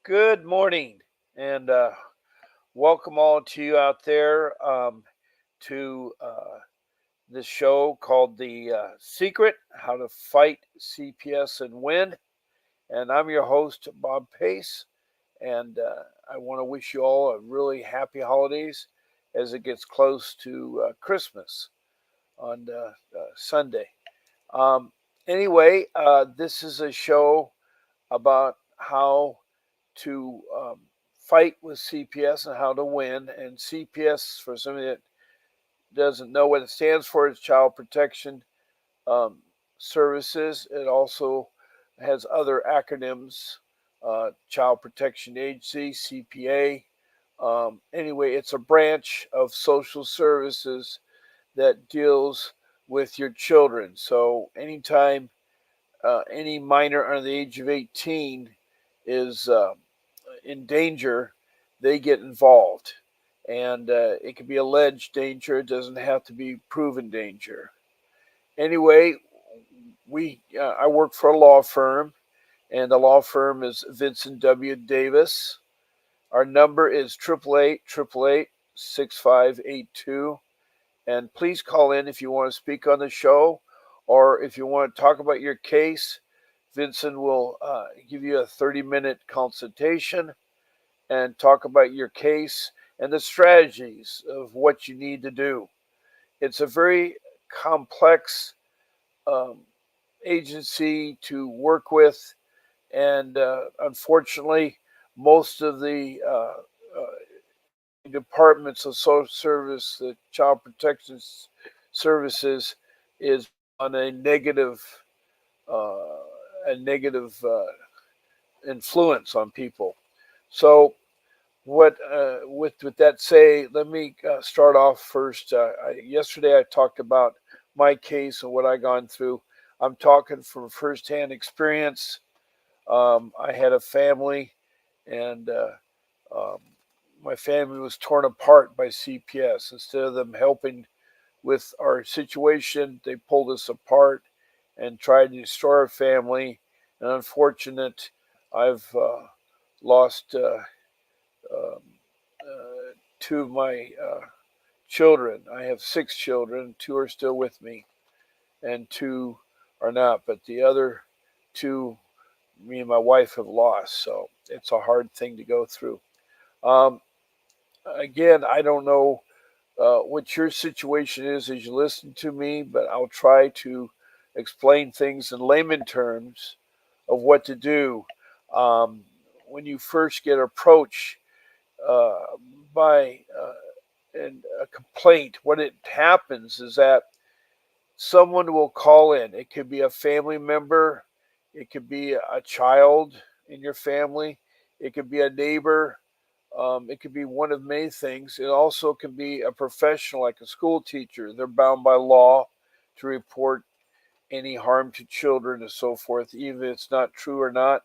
Good morning, and welcome all to you out there to this show called The Secret How to Fight CPS and Win. And I'm your host, Bob Pace, and I want to wish you all a really happy holidays as it gets close to Christmas on Sunday. Um, anyway, this is a show about how to fight with CPS and how to win. And CPS, for somebody that doesn't know what it stands for, is Child Protection um, Services. It also has other acronyms: Child Protection Agency, CPA. Anyway, it's a branch of social services that deals with your children. So anytime any minor under the age of 18 is in danger, they get involved. And it can be alleged danger, it doesn't have to be proven danger. Anyway, I work for a law firm, and the law firm is Vincent W. Davis. Our number is 888-888-6582. And please call in if you want to speak on the show or if you want to talk about your case. Vincent will give you a 30-minute consultation and talk about your case and the strategies of what you need to do. It's a very complex um, agency to work with, and unfortunately, most of the departments of social service, the child protection services, is on uh, a negative influence on people. So with that say, let me start off first. Yesterday I talked about my case and what I gone through. I'm talking from firsthand experience. I had a family, and um, my family was torn apart by CPS. Instead of them helping with our situation, they pulled us apart and tried to destroy our family. And unfortunate, I've lost um, two of my children. I have six children. Two are still with me, and two are not. But the other two, me and my wife have lost. So it's a hard thing to go through. Um, Again, I don't know what your situation is as you listen to me, but I'll try to explain things in layman terms of what to do um, when you first get approached uh, by a complaint. What it happens is that someone will call in. It could be a family member, it could be a child in your family, it could be a neighbor, it could be one of many things. It also can be a professional, like a school teacher. They're bound by law to report any harm to children and so forth. Even if it's not true or not,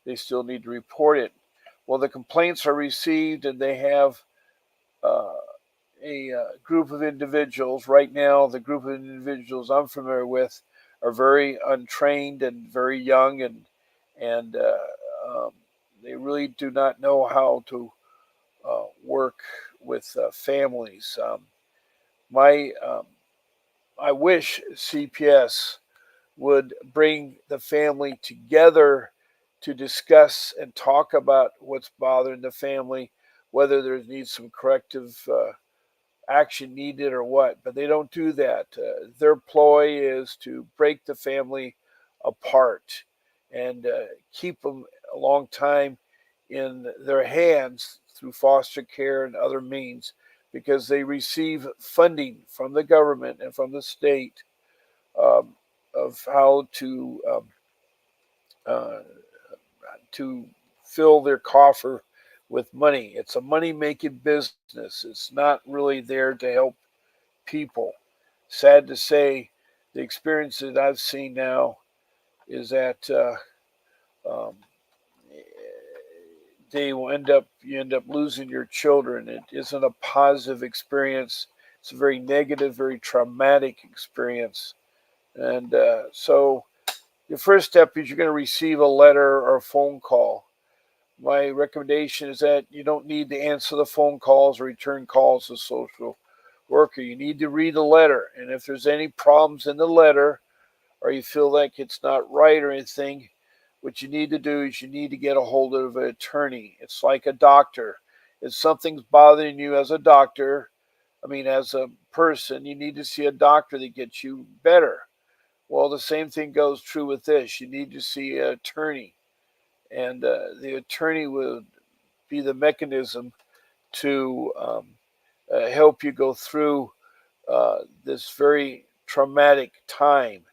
they still need to report it. Well, the complaints are received, and they have uh, a group of individuals. Right now, the group of individuals I'm familiar with are very untrained and very young, and um, they really do not know how to work with families. My I wish CPS would bring the family together to discuss and talk about what's bothering the family, whether there needs some corrective action needed or what. But they don't do that. Their ploy is to break the family apart and keep them a long time in their hands through foster care and other means because they receive funding from the government and from the state um, of how uh, to fill their coffer with money. It's a money making business. It's not really there to help people. Sad to say, the experience that I've seen now is that um, they will you end up losing your children. It isn't a positive experience. It's a very negative, very traumatic experience. And so your first step is you're going to receive a letter or a phone call My recommendation is that you don't need to answer the phone calls or return calls to social worker. You need to read the letter, and if there's any problems in the letter or you feel like it's not right or anything, what you need to do is you need to get a hold of an attorney. It's like a doctor. If something's bothering you as a doctor, as a person, you need to see a doctor that gets you better. Well, the same thing goes true with this. You need to see an attorney, and the attorney will be the mechanism to help you go through this very traumatic time.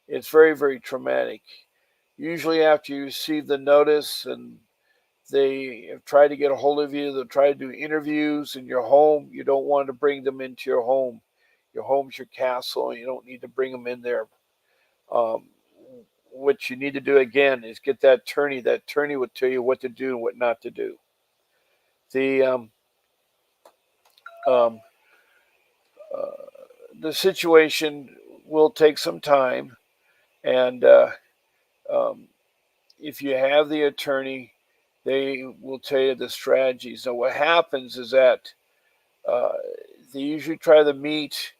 It's very, very traumatic. Usually, after you receive the notice and they try to get a hold of you, they'll try to do interviews in your home. You don't want to bring them into your home. Your home's your castle, and you don't need to bring them in there. Um, what you need to do again is get that attorney. That attorney will tell you what to do and what not to do. The um, uh, the situation will take some time, and um, if you have the attorney, they will tell you the strategies. Now, what happens is that uh, they usually try to meet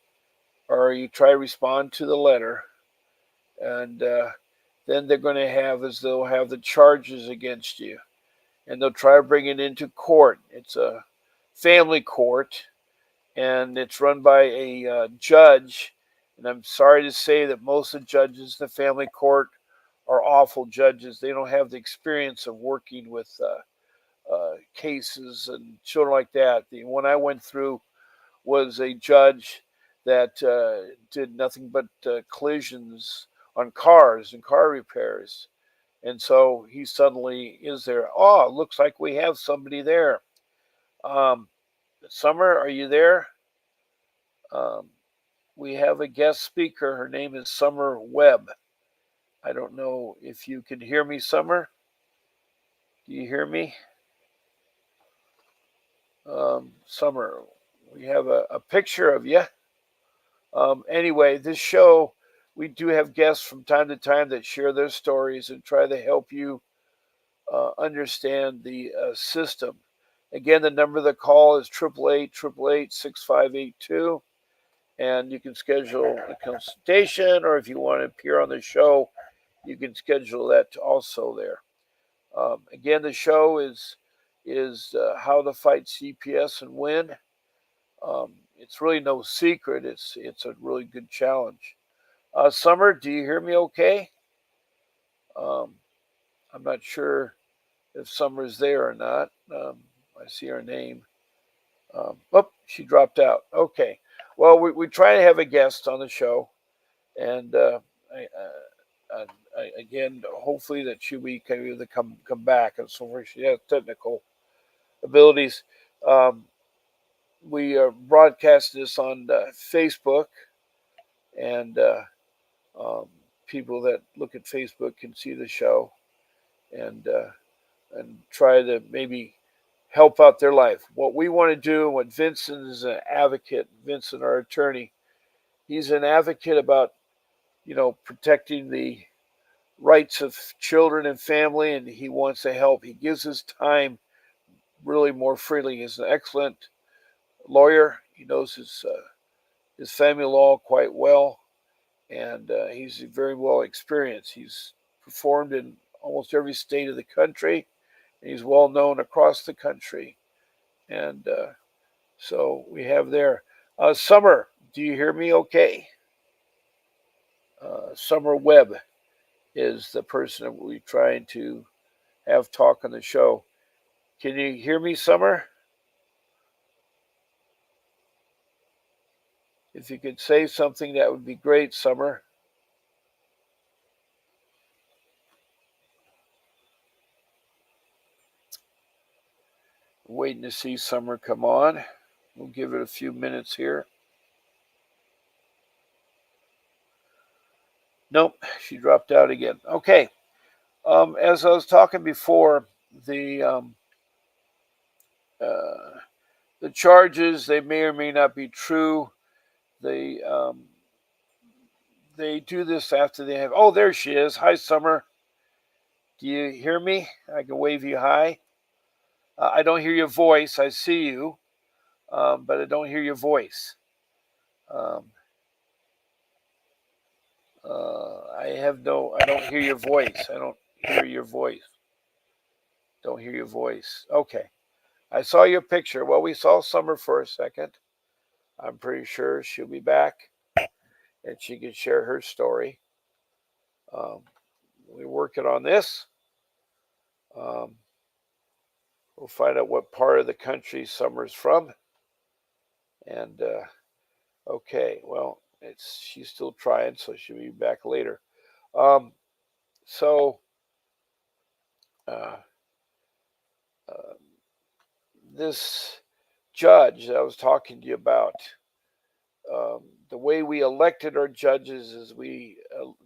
or you try to respond to the letter, and then they're going to have is they'll have the charges against you, and they'll try to bring it into court. It's a family court, and it's run by a judge. And I'm sorry to say that most of the judges in the family court are awful judges. They don't have the experience of working with cases and children like that. The one I went through was a judge that did nothing but collisions on cars and car repairs. And so he suddenly is there. Oh, looks like we have somebody there. Um, Summer, are you there? Um, we have a guest speaker. Her name is Summer Webb. I don't know if you can hear me, Summer. Do you hear me? Summer, we have a picture of you. Anyway, this show, we do have guests from time to time that share their stories and try to help you understand the system. Again, the number of the call is 888-888-6582, and you can schedule a consultation, or if you want to appear on the show, you can schedule that also there. Again, the show is how to fight CPS and win. It's really no secret. It's a really good challenge. Summer, do you hear me okay? Um, I'm not sure if Summer's there or not. I see her name. She dropped out. Okay. Well, we try to have a guest on the show, and again, hopefully that she we can either come back and so forth. She has technical abilities. Um, we broadcast this on Facebook, and um, people that look at Facebook can see the show and try to maybe help out their life. What we want to do, what Vincent is an advocate, Vincent, our attorney, he's an advocate about protecting the rights of children and family, and he wants to help. He gives his time really more freely. He's an excellent lawyer. He knows his family law quite well, and he's very well experienced. He's performed in almost every state of the country, and he's well known across the country. And so we have there. Summer, do you hear me okay? Summer Webb is the person that we're trying to have talk on the show. Can you hear me, Summer? If you could say something, that would be great, Summer. Waiting to see Summer come on. We'll give it a few minutes here. Nope, she dropped out again. Okay. As I was talking before, the uh, the charges, they may or may not be true. They they do this after they have. Oh, there she is. Hi, Summer. Do you hear me? I can wave you hi. I don't hear your voice. I see you, but I don't hear your voice. Um, I have no. I don't hear your voice. I don't hear your voice. Don't hear your voice. Okay. I saw your picture. Well, we saw Summer for a second. I'm pretty sure she'll be back and she can share her story. Um, we're working on this. Um, we'll find out what part of the country Summer's from. And okay, well, it's she's still trying, so she'll be back later. Um, so uh, uh, this judge that I was talking to you about, the way we elected our judges is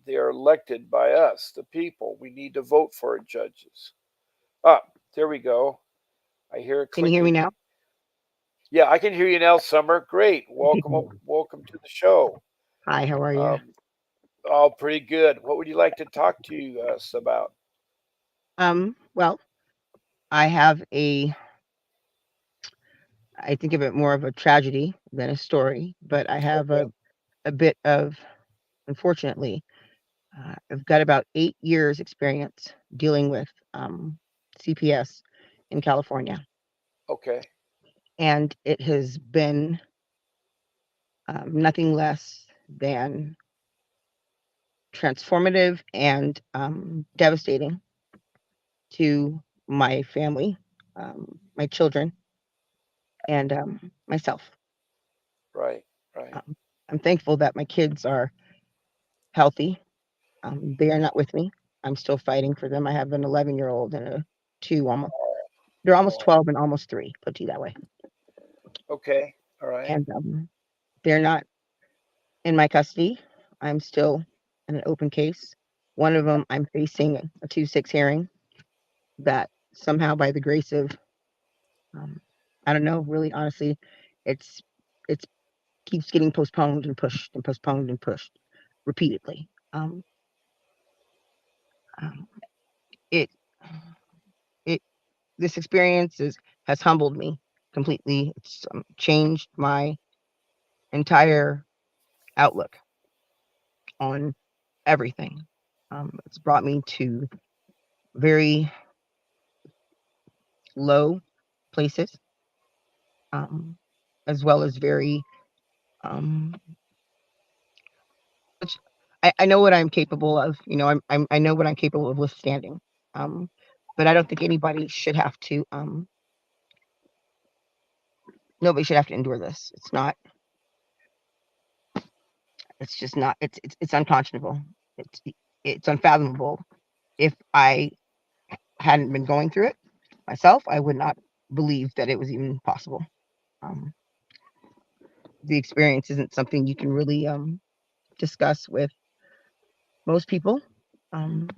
they are elected by us, the people. We need to vote for our judges. Ah, there we go. I hear it Can you hear me clicking. now? Yeah, I can hear you now, Summer. Great. Welcome to the show. Hi, how are you? Um, oh, pretty good. What would you like to talk to us about? Well, I have I think of it more of a tragedy than a story, but I have Okay. a bit of, unfortunately, I've got about 8 years experience dealing with CPS in California, Okay. and it has been nothing less than transformative and devastating to my family, my children, and myself. Right. Right. Um, I'm thankful that my kids are healthy. They are not with me. I'm still fighting for them. I have an 11-year-old and a two almost. They're almost Oh, 12 and almost three. Put to you that way. okay. All right. And they're not in my custody. I'm still in an open case. One of them, I'm facing a 2-6 hearing that somehow, by the grace of, um, I don't know, really honestly, it's it's keeps getting postponed and pushed and postponed and pushed repeatedly. Um, it it this experience has humbled me completely. It's changed my entire outlook on everything. It's brought me to very low places, um, as well as very. Um, which I know what I'm capable of. You know, I know what I'm capable of withstanding. Um, but I don't think anybody should have to. Nobody should have to endure this. It's not. It's just not. It's unconscionable. It's it's unfathomable. If I hadn't been going through it myself, I would not believe that it was even possible. Um, the experience isn't something you can really discuss with most people. Um,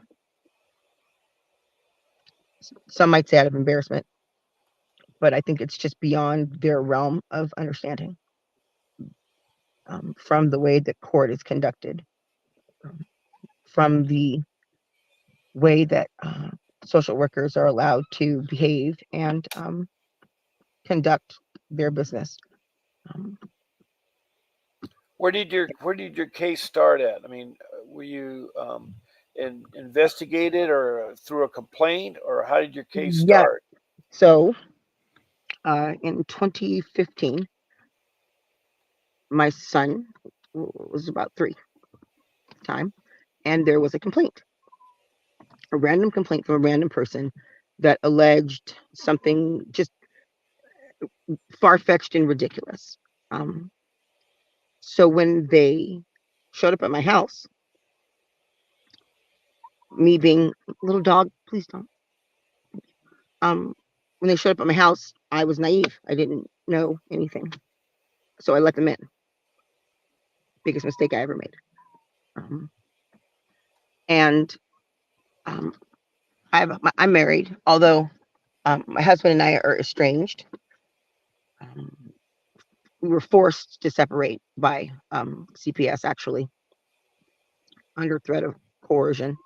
some might say out of embarrassment, but I think it's just beyond their realm of understanding from the way that court is conducted, um, from the way that social workers are allowed to behave and conduct their business. Um, Where did your case start at? I mean, were you investigated or through a complaint, or how did your case yeah. start? So in 2015, my son was about three at the time, and there was a random complaint from a random person that alleged something just far fetched and ridiculous. Um, so when they showed up at my house, me being little dog, please don't. Um, when they showed up at my house, I was naive. I didn't know anything, so I let them in. Biggest mistake I ever made. Um, and um, I'm married, although my husband and I are estranged. Um, we were forced to separate by CPS, actually, under threat of coercion.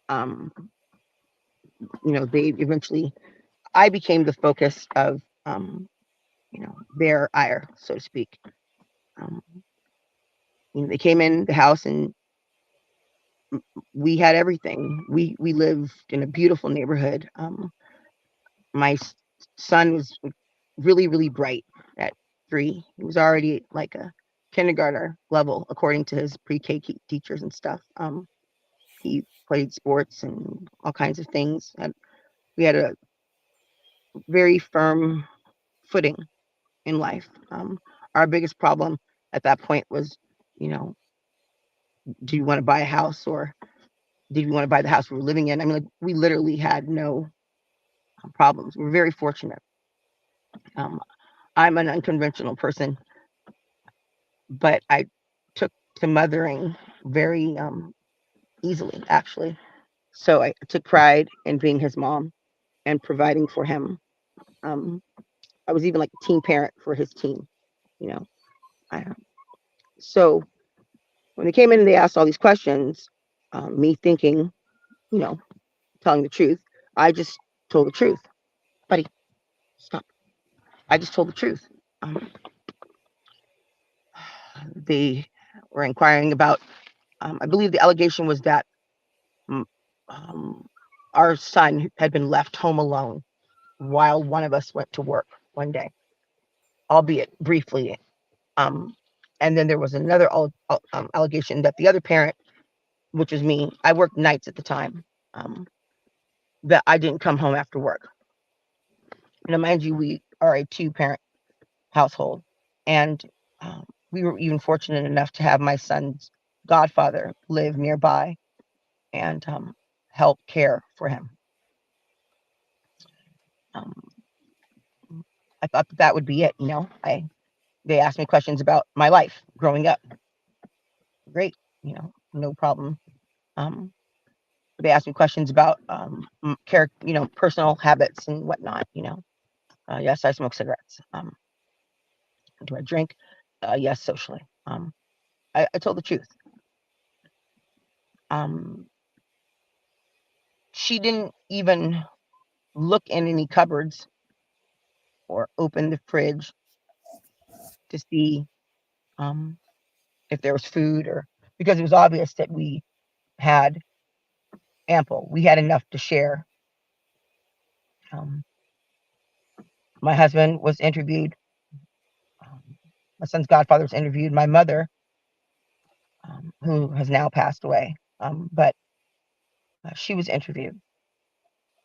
Um, they eventually, I became the focus of, their ire, so to speak. Um, they came in the house and we had everything. We lived in a beautiful neighborhood. My son was really, really bright at 3. He was already like a kindergartner level, according to his pre-K teachers and stuff. He played sports and all kinds of things. And we had a very firm footing in life. Our biggest problem at that point was, you know, do you want to buy a house, or did we want to buy the house we were living in? I mean, like, we literally had no problems. We're very fortunate. Um, I'm an unconventional person, but I took to mothering very easily, actually. So I took pride in being his mom and providing for him. Um, I was even like a team parent for his team, you know. I, so when they came in and they asked all these questions, me thinking, you know, telling the truth, I just told the truth. Buddy, stop. I just told the truth. Um, they were inquiring about, I believe the allegation was that um, um, our son had been left home alone while one of us went to work one day, albeit briefly. Um, and then there was another allegation that the other parent, which was me, I worked nights at the time, um, that I didn't come home after work. Now, mind you, we are a 2-parent household, and we were even fortunate enough to have my son's godfather live nearby and help care for him. Um, I thought that would be it. They asked me questions about my life growing up. Great, no problem. Um, they asked me questions about personal habits and whatnot. Yes, I smoke cigarettes. Do I drink? Yes, socially. I told the truth. Um, she didn't even look in any cupboards or open the fridge to see um, if there was food, or because it was obvious that we had ample. We had enough to share. Um, my husband was interviewed. Um, my son's godfather was interviewed. My mother, who has now passed away, but she was interviewed.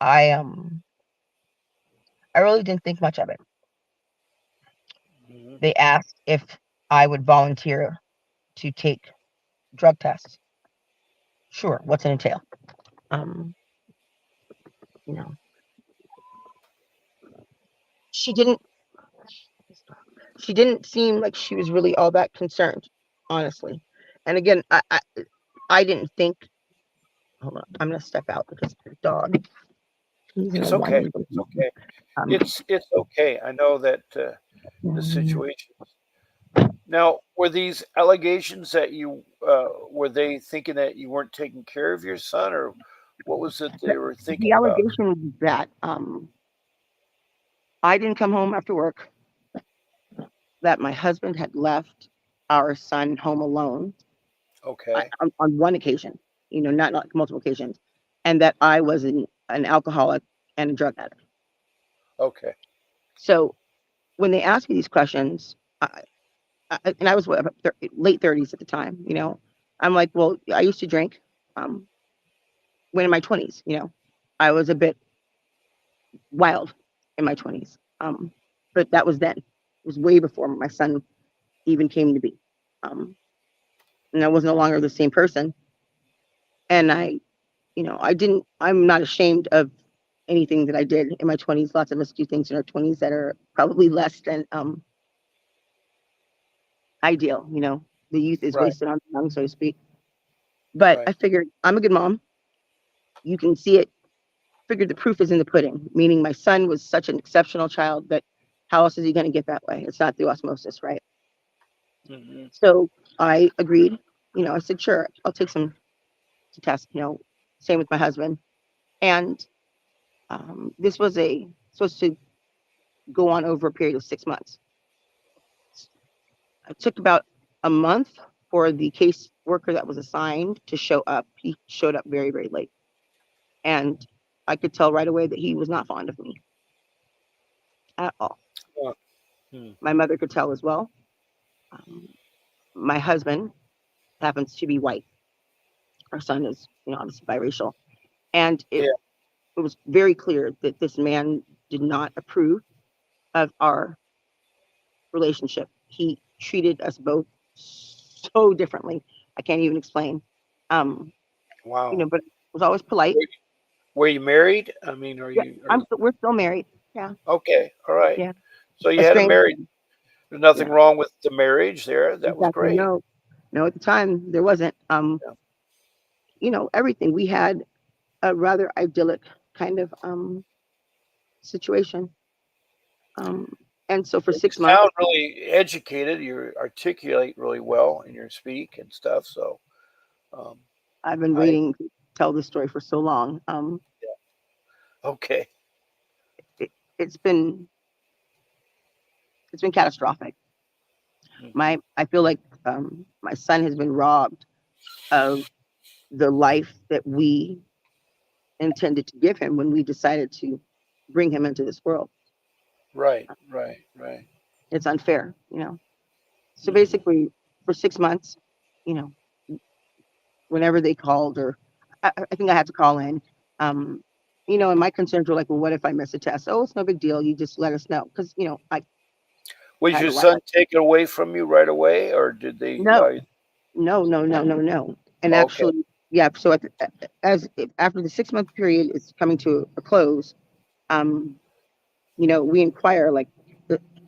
I I really didn't think much of it. Mm-hmm. They asked if I would volunteer to take drug tests. Sure, what's it entail? Um, you know, she didn't she didn't seem like she was really all that concerned, honestly. And again, I didn't think. Hold on, I'm gonna step out because the dog, he's in a It's okay. whiny. It's okay. Um, It's okay. I know that the situation. Now, were these allegations that you were they thinking that you weren't taking care of your son, or what was it the, they were the thinking about? allegation was that I didn't come home after work, that my husband had left our son home alone Okay. on one occasion, not like multiple occasions, and that I was an alcoholic and a drug addict. Okay. So when they asked me these questions, and I was late 30s at the time, I'm like, well, I used to drink um, when in my 20s, I was a bit wild in my 20s. But that was then. It was way before my son even came to be. And I was no longer the same person. And I'm not ashamed of anything that I did in my 20s. Lots of us do things in our 20s that are probably less than ideal. The youth is Right. wasted on the young, so to speak. But I Right. figured I'm a good mom. You can see it. Figured the proof is in the pudding, meaning my son was such an exceptional child that how else is he going to get that way? It's not through osmosis, right? Hmm. So I agreed. I said, sure, I'll take some to test. Same with my husband. And this was a supposed to go on over a period of 6 months. It took about a month for the case worker that was assigned to show up. He showed up very, very late. And I could tell right away that he was not fond of me at all. Uh, hmm. My mother could tell as well. Um, my husband happens to be white. Our son is, obviously biracial. And it, Yeah. it was very clear that this man did not approve of our relationship. He treated us both so differently. I can't even explain. Um, Wow. but it was always polite. Were you married? I mean, Yeah, are you we're still married. Yeah, okay? All right. yeah. So you had a Estranged. marriage. There's nothing Yeah, wrong with the marriage there. That was exactly. great. No, no. At the time, there wasn't. Yeah. Everything. We had a rather idyllic kind of situation. Um, and so for Well, you 6 months, sound really educated. You articulate really well in your speak and stuff. So um, I've been I waiting to tell this story for so long. okay. It, it's been it's been catastrophic. Hmm. I feel like my son has been robbed of the life that we intended to give him when we decided to bring him into this world. Right. Right. Right. It's unfair. So Hmm. basically, for 6 months, you know, whenever they called, or I think I had to call in, um, and my concerns were like, well, what if I miss a test? Oh, it's no big deal. You just let us know, because I Was had your a life. son taken away from you right away, or did they allow No, you? no, no, no, no, no. And Okay. actually, yeah. So after the 6 month period is coming to a close, um, we inquire like,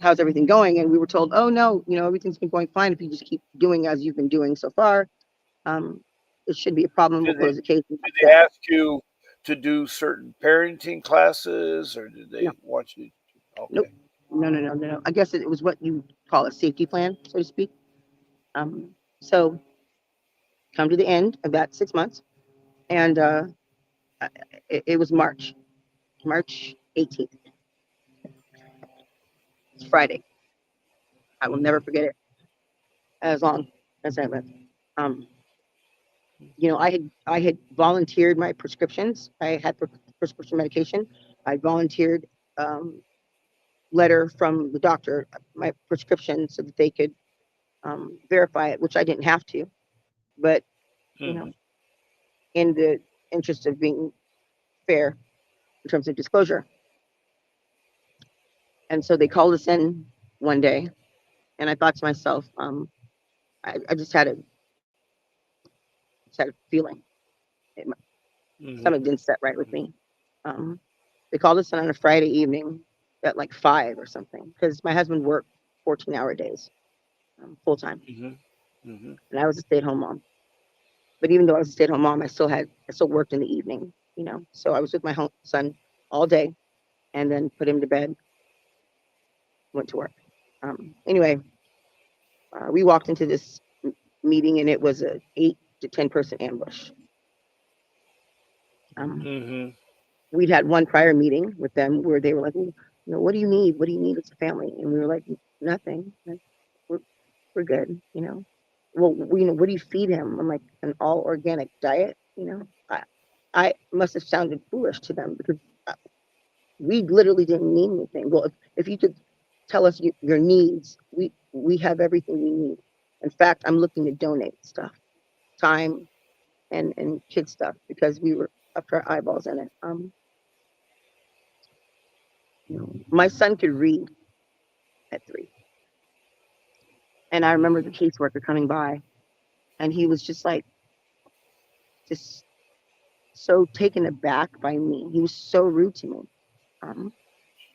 how's everything going? And we were told, oh no, everything's been going fine if you just keep doing as you've been doing so far. Um, it should be a problem. We'll Did they close the case and did that's they it. ask you to do certain parenting classes, or did No, they want you? nope, Okay. no, no, no, no, no. I guess it was what you call a safety plan, so to speak. So come to the end of that 6 months, and it was March 18th. It's Friday. I will never Hmm. forget it as long as I live. Um, I had volunteered my prescriptions. I had prescription medication. I volunteered um, letter from the doctor, my prescription, so that they could verify it, which I didn't have to. But you know, Hmm. in the interest of being fair in terms of disclosure, and so they called us in one day, and I thought to myself, I just had a feeling. My Hmm. stomach didn't set right with me. Um, they called us in on a Friday evening at like 5 or something, because my husband worked 14-hour days, full time, Hmm. Hmm. and I was a stay-at-home mom. But even though I was a stay-at-home mom, I still worked in the evening. So I was with my son all day, and then put him to bed, went to work. Anyway, we walked into this meeting, and it was a 8 to 10 person ambush. Um, Hmm. we'd had one prior meeting with them where they were like, "Well, what do you need? What do you need as a family?" And we were like, "Nothing. Like, we're we're good." Well, what do you feed him? I'm like, an all organic diet. I must have sounded foolish to them, because uh, we literally didn't need anything. Well, if you could tell us your needs, we have everything we need. In fact, I'm looking to donate stuff, time, and kid stuff, because we were up to our eyeballs in it. My son could read at 3, and I remember the Hmm. caseworker coming by, and he was just so taken aback by me. He was so rude to me. Um,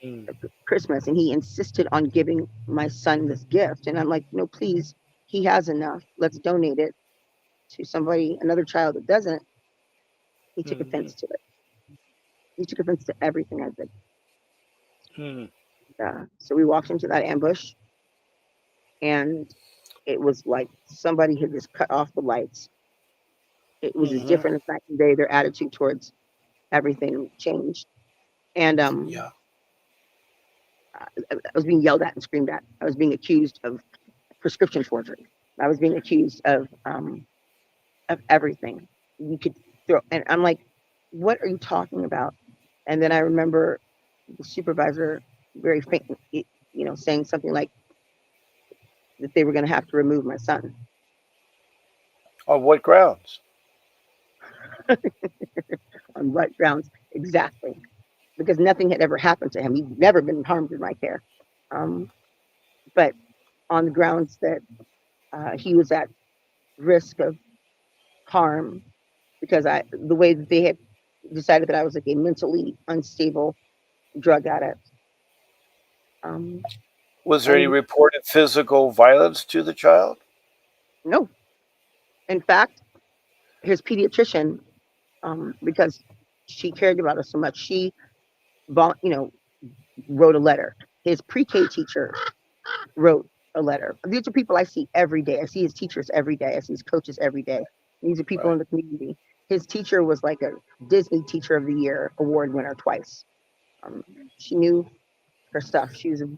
Hmm. Christmas, and he insisted on giving my son this gift, and I'm like, no, please, he has enough. Let's donate it to somebody, another child that doesn't. He took Hmm. offense to it. He took offense to everything I did. Hmm. So we walked into that ambush, and it was like somebody had just cut off the lights. It was as Hmm. different as night and day. Their attitude towards everything changed. And Yeah. I was being yelled at and screamed at. I was being accused of prescription forgery. I was being accused of everything you could throw. And I'm like, what are you talking about? And then I remember the supervisor very faint, saying something like that they were going to have to remove my son. On what grounds? On what grounds? Exactly. Because nothing had ever happened to him. He'd never been harmed in my care. Um, but on the grounds that he was at risk of harm because the way that they had decided that I was like a mentally unstable drug addict. Um, Was there any and reported physical violence to the child? no, in fact, his pediatrician, because she cared about us so much, she, you know, wrote a letter. His pre-K teacher wrote a letter. These are people I see every day. I see his teachers every day. I see his coaches every day. These are people Right. in the community. His teacher was like a Disney Teacher of the Year award winner twice. Um, she knew her stuff. She was a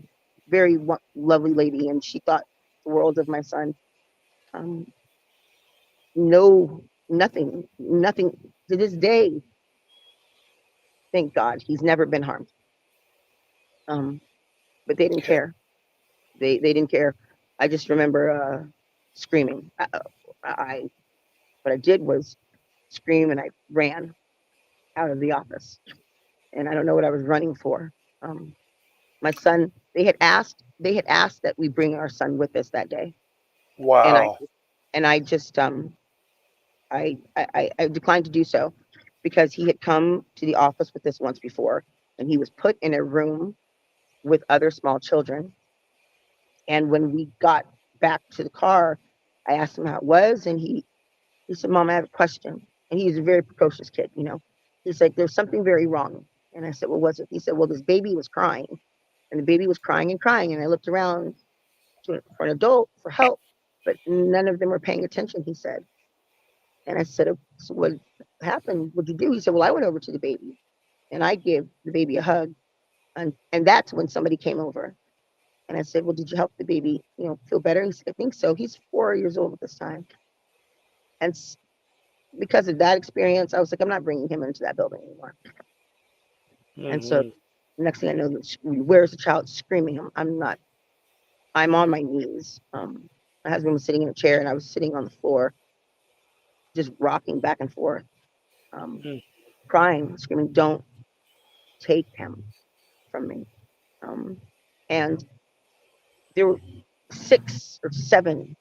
very lovely lady, and she thought the world of my son. Um, no, nothing to this day. Thank God, he's never been harmed. Um, but they didn't Okay. care. They didn't care. I just remember screaming. I what I did was scream, and I ran out of the office. And I don't know what I was running for. Um, my son, they had asked that we bring our son with us that day, and I Wow. and I just I declined to do so because he had come to the office with this once before, and he was put in a room with other small children. And when we got back to the car, I asked him how it was, and he said, "Mom, I have a question." And he's a very precocious kid, you know. He's like, "There's something very wrong." And I said, "What was it?" He said, "Well, this baby was crying, and the baby was crying and crying, and I looked around for an adult for help, but none of them were paying attention." He said, and I said, "So what happened? What'd you do?" He said, "Well, I went over to the baby and I gave the baby a hug, and that's when somebody came over." And I said, "Well, did you help the baby, feel better?" He said, "I think so." He's 4 years old at this time, and because of that experience, I was like, "I'm not bringing him into that building anymore." And so, Hmm. next thing I know, where's the child screaming? I'm not. I'm on my knees. My husband was sitting in a chair, and I was sitting on the floor, just rocking back and forth, um, crying, screaming, "Don't take him from me." Um, and there were 6 or 7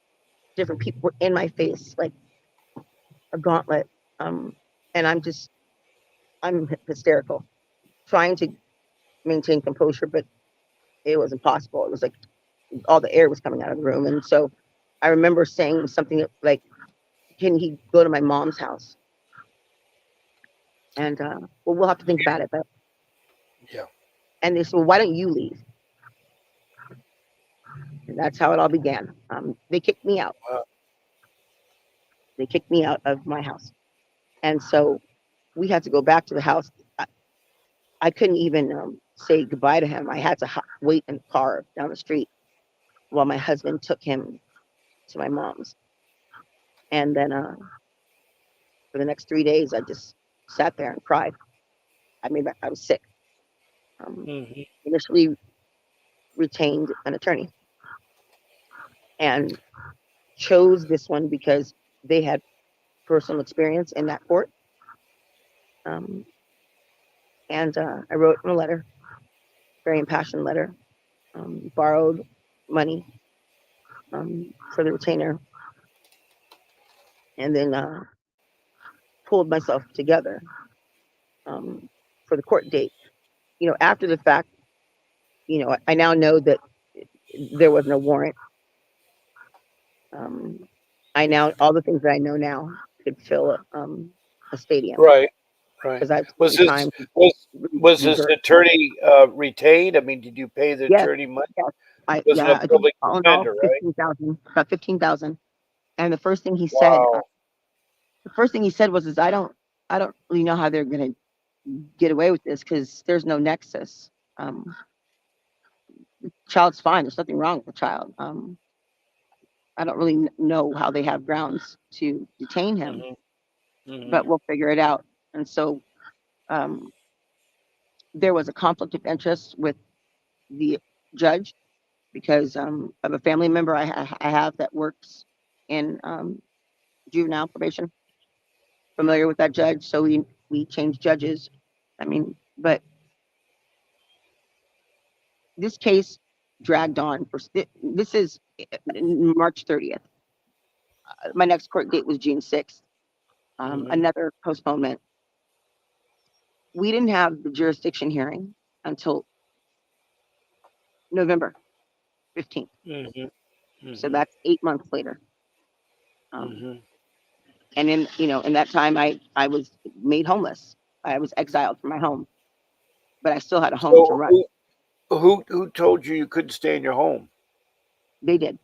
different people were in my face, like a gauntlet. Um, and I'm hysterical, trying to maintain composure, but it was impossible. It was like all the air was coming out of the room. And so I remember saying something like, "Can he go to my mom's house?" And well, we'll have to think about it. But Yeah. and they said, "Well, why don't you leave?" And that's how it all began. They kicked me out. Wow. They kicked me out of my house, and so we had to go back to the house. I couldn't even say goodbye to him. I had to wait in the car down the street while my husband took him to my mom's. And then for the next 3 days, I just sat there and cried. I mean, I was sick. Um, Hmm. Initially retained an attorney and chose this one because they had personal experience in that court. Um, and I wrote him a letter, very impassioned letter, borrowed money for the retainer, and then pulled myself together um, for the court date. After the fact, I now know that there was no warrant. Um, I now all the things that I know now could fill a stadium Right. Right. because I've Was taken this time to was was this rehearse. attorney retained? I mean, did you pay the Yes, attorney money? yes. I Was it a Yeah, I think public all in all defender? Right. 15,000, about 15,000. And Wow. the first thing he said was, "Is I don't really know how they're gonna get away with this because there's no nexus." Um, Child's fine. There's nothing wrong with the child. I don't really know how they have grounds to detain him, Hmm. Hmm. but we'll figure it out. And so um, there was a conflict of interest with the judge because of a family member I have that works in juvenile probation, familiar with that judge. So we changed judges. I mean, but this case dragged on for this is March 30th. My next court date was June 6th. Hmm. Another postponement. We didn't have the jurisdiction hearing until November 15th. Hmm. So Hmm. that's 8 months later. Um, Hmm. and in that time, I was made homeless. I was exiled from my home, but I still had a home to So run. who told you couldn't stay in your home? They did.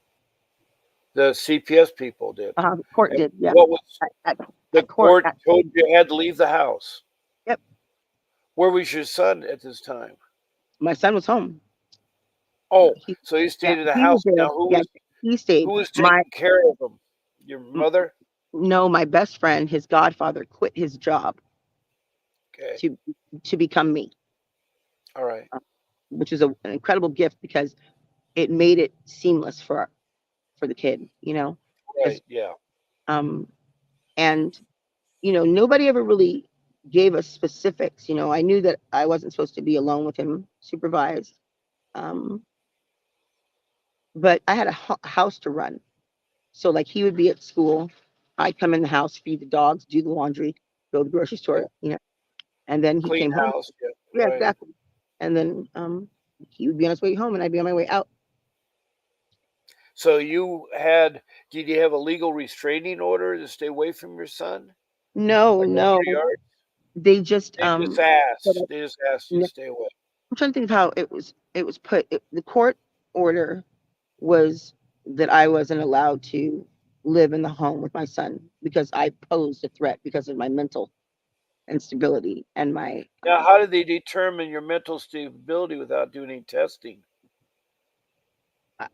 The CPS people did. Court And did. Yeah. what was At, the at court. court told you had to leave the house? Yep. Where was your son at this time? My son was home. Oh, He, so he yeah, stayed in the he was house. there. Now Yeah, he stayed. who was My taking care of him? Your mother? no, my best friend, his godfather, quit his job Okay. to become me, All right. uh, which is an incredible gift because it made it seamless for the kid. Because Right. Yeah. um and nobody ever really gave us specifics. I knew that I wasn't supposed to be alone with him supervised, um but I had a house to run. So like he would be at school, I'd come in the house, feed the dogs, do the laundry, go to the grocery Yeah. store, and then he Clean came home. house. Yeah. Yeah, Right. exactly. And then he would be on his way home and I'd be on my way out. So did you have a legal restraining order to stay away from your son No, by going to no. your yard? They just They just said asked. They just asked you to I'm stay away. trying to think of how it was put. The court order was that I wasn't allowed to live in the home with my son because I posed a threat because of my mental instability and my Now, how did they determine your mental stability without doing any testing?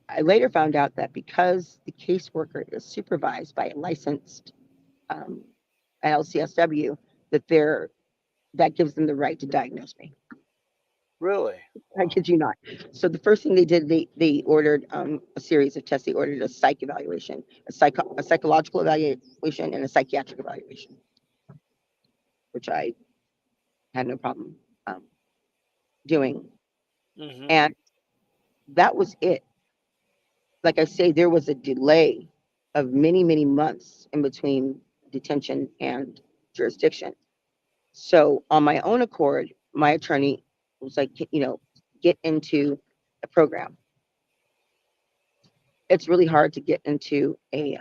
I later found out that because the caseworker is supervised by a licensed um, LCSW, that gives them the right to diagnose me. Really? I Wow. kid you not. So the first thing they did, they ordered a series of tests. They ordered a psych evaluation, a psychological evaluation, and a psychiatric evaluation, which I had no problem um, doing. Hmm. And that was it. Like I say, there was a delay of many, many months in between detention and jurisdiction. So on my own accord, my attorney was like, get into a program. It's really hard to get into a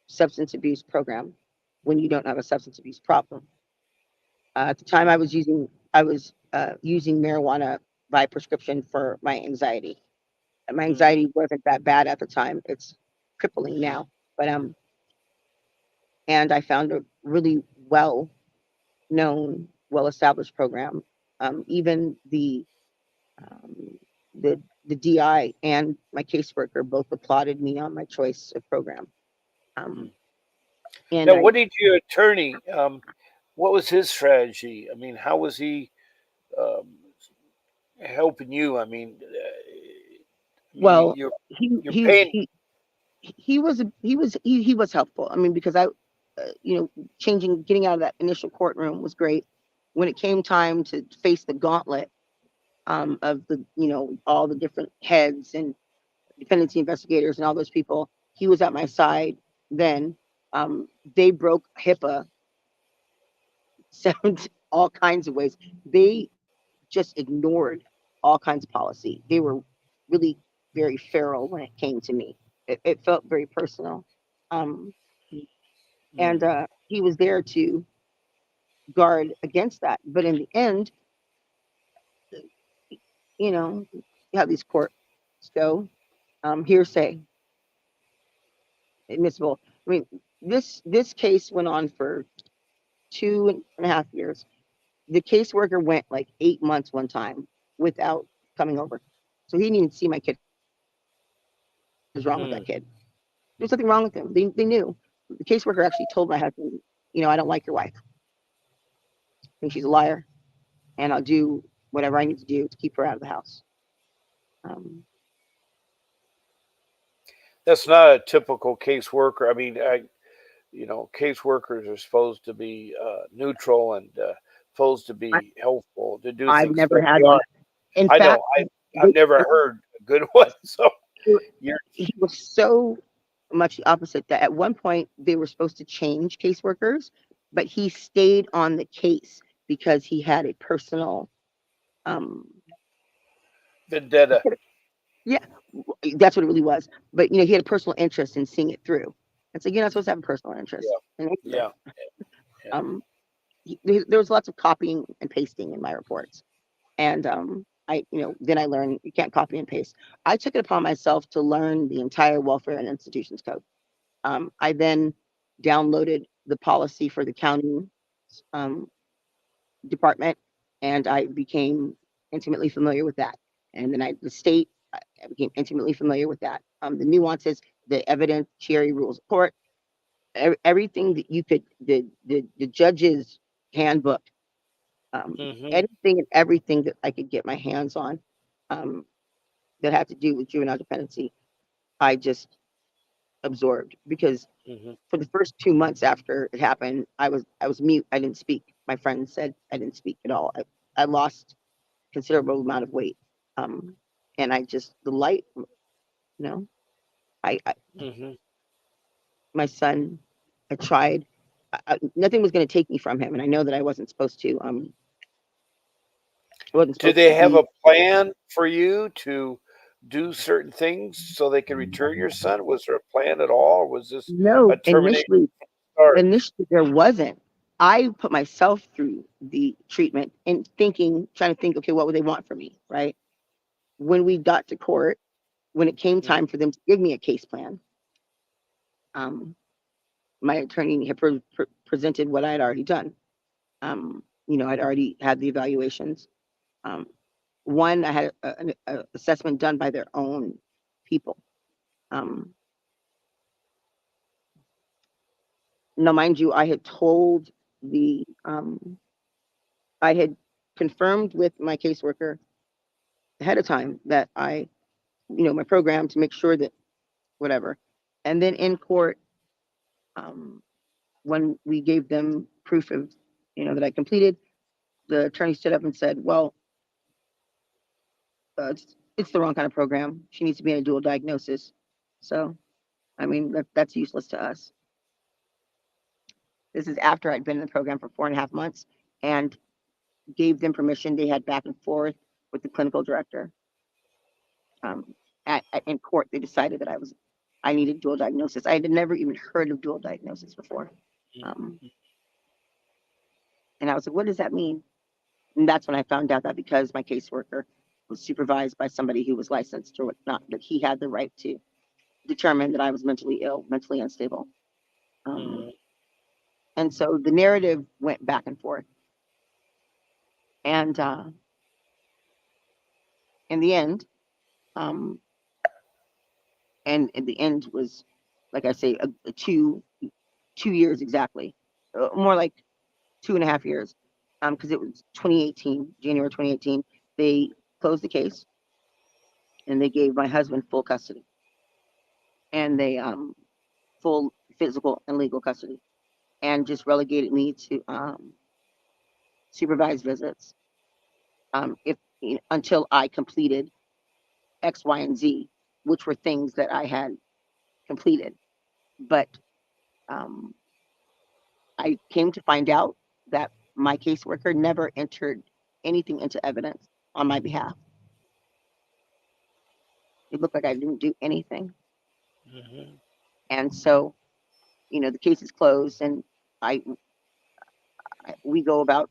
substance abuse program when you don't have a substance abuse problem. At the time, I was using marijuana by prescription for my anxiety. And my Hmm. anxiety wasn't that bad at the time. It's crippling now, but and I found a really well known, well established program. Even um, the DI and my caseworker both applauded me on my choice of program. Um, and Now, I what did your attorney? What was his strategy? I mean, how was he um, helping you? I mean, well, he you're he paying. he he was helpful. I mean, because getting out of that initial courtroom was great. When it came time to face the gauntlet of all the different heads and dependency investigators and all those people, he was at my side then. They broke HIPAA all kinds of ways. They just ignored all kinds of policy. They were really very feral when it came to me. It felt very personal. Um, and Mm, he was there to guard against that. But in the end, you know, how these courts go, hearsay, admissible. I mean, this case went on for 2.5 years. The caseworker went like 8 months one time without coming over. So he didn't even see my kid. What was wrong with that Mm. kid? There was nothing wrong with him. They knew. The caseworker actually told my husband, I don't like your wife. I think she's a liar, and I'll do whatever I need to do to keep her out of the house. Um, That's not a typical caseworker. I mean, caseworkers are supposed to be neutral and supposed to I, be helpful to do I've things, never but had they one. aren't. In I know. fact, I've they, never heard a good one. So you're. he was so much the opposite that at one point they were supposed to change caseworkers, but he stayed on the case because he had a personal, um, Vendetta. yeah, that's what it really was. But he had a personal interest in seeing it through. It's like you're not supposed to have a personal interest Yeah, in any of it. yeah, yeah. Um, there was lots of copying and pasting in my reports, and then I learned you can't copy and paste. I took it upon myself to learn the entire Welfare and Institutions Code. I then downloaded the policy for the county um, department, and I became intimately familiar with that. And then the state, I became intimately familiar with that. The nuances, the evidentiary rules of court, everything that you could, the judge's handbook, Hmm. anything and everything that I could get my hands on um, that had to do with juvenile dependency, I just absorbed because Hmm. for the first 2 months after it happened, I was mute. I didn't speak. My friend said I didn't speak at all. I lost considerable amount of weight, um, and I just the light. No, I Hmm. my son. I tried. Nothing was going to take me from him, and I know that I wasn't supposed to. I wasn't Do supposed to they have be. a plan for you to do certain things so they can return your son? Was there a plan at all? Or was this a No, termination start? initially there wasn't. I put myself through the treatment and trying to think, okay, what would they want from me, right? When we got to court, when it came Mm. time for them to give me a case plan, um, my attorney had presented what I had already done. I'd already had the evaluations. Um, one, I had an assessment done by their own people. Um, Now, mind you, I had confirmed with my caseworker ahead of time that my program to make sure that whatever. And then in court, um, when we gave them proof of, that I completed, the attorney stood up and said, well, it's the wrong kind of program. She needs to be in a dual diagnosis. So, I mean, that's useless to us. This is after I'd been in the program for 4.5 months and gave them permission. They had back and forth with the clinical director. Um, in court, they decided that I needed dual diagnosis. I had never even heard of dual diagnosis before. Um, and I was like, what does that mean? And that's when I found out that because my caseworker was supervised by somebody who was licensed or whatnot, that he had the right to determine that I was mentally ill, mentally unstable. Um, Mm-hmm. and so the narrative went back and forth. And in the end, um, and in the end was, like I say, a 2 years exactly, more like 2.5 years, because it was 2018, January 2018. They closed the case and they gave my husband full custody and they full physical and legal custody and just relegated me to supervised visits if until I completed X, Y, and Z, which were things that I had completed. But um, I came to find out that my caseworker never entered anything into evidence on my behalf. It looked like I didn't do anything. Hmm. And so, the case is closed and I, we go about,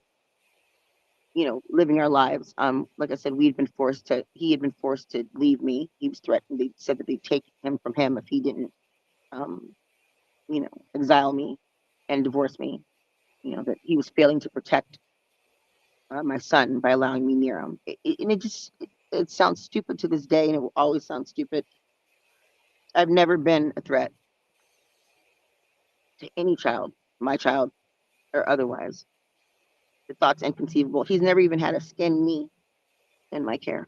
living our lives. Like I said, he had been forced to leave me. He was threatened. They said that they'd take him from him if he didn't, um, exile me and divorce me. That he was failing to protect my son by allowing me near him. And it just, it sounds stupid to this day, and it will always sound stupid. I've never been a threat to any child, my child or otherwise. The thought's inconceivable. He's never even had to skin me in my care.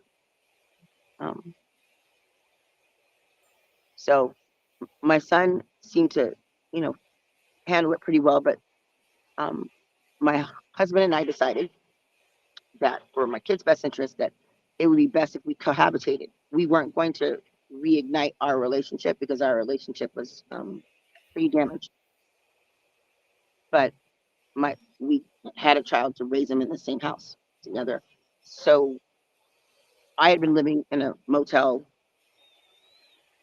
Um, so my son seemed to, you know, handle it pretty well, but um, my husband and I decided that for my kid's best interest, that it would be best if we cohabitated. We weren't going to reignite our relationship because our relationship was pretty damaged. But we had a child to raise him in the same house together. So I had been living in a motel